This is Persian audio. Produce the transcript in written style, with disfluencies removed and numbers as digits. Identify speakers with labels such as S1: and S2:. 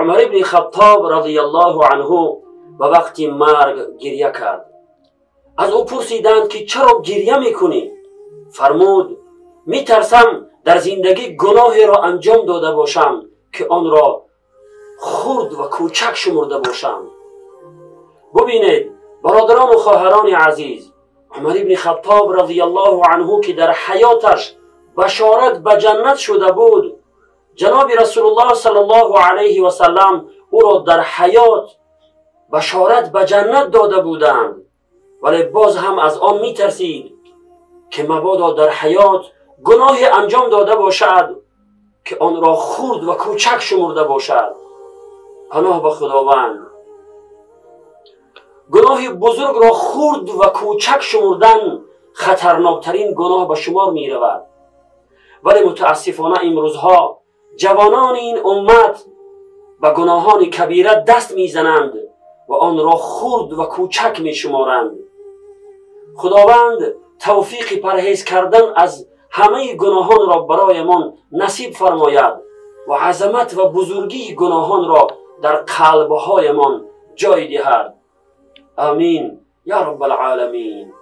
S1: عمر ابن خطاب رضی الله عنه و وقتی مرگ گریه کرد. از او پرسیدند که چرا گریه میکنی؟ فرمود میترسم در زندگی گناهی را انجام داده باشم که آن را خرد و کوچک شمرده باشم. ببینید برادران و خواهران عزیز، عمر ابن خطاب رضی الله عنه که در حیاتش بشارت به جنت شده بود، جناب رسول الله صلی الله علیه و سلم او را در حیات بشارت به جنت داده بودند، ولی باز هم از آن میترسید که مبادا در حیات گناهی انجام داده باشد که آن را خرد و کوچک شمرده باشد. پناه به خداوند، گناه بزرگ را خرد و کوچک شمردن خطرناکترین گناه به شمار می رود. ولی متاسفانه امروزها جوانان این امت به گناهان کبیره دست می زنند و آن را خرد و کوچک می شمارند. خداوند توفیق پرهیز کردن از همه گناهان را برایمان نصیب فرماید و عظمت و بزرگی گناهان را در قلبهایمان جای دهد. آمین یا رب العالمین.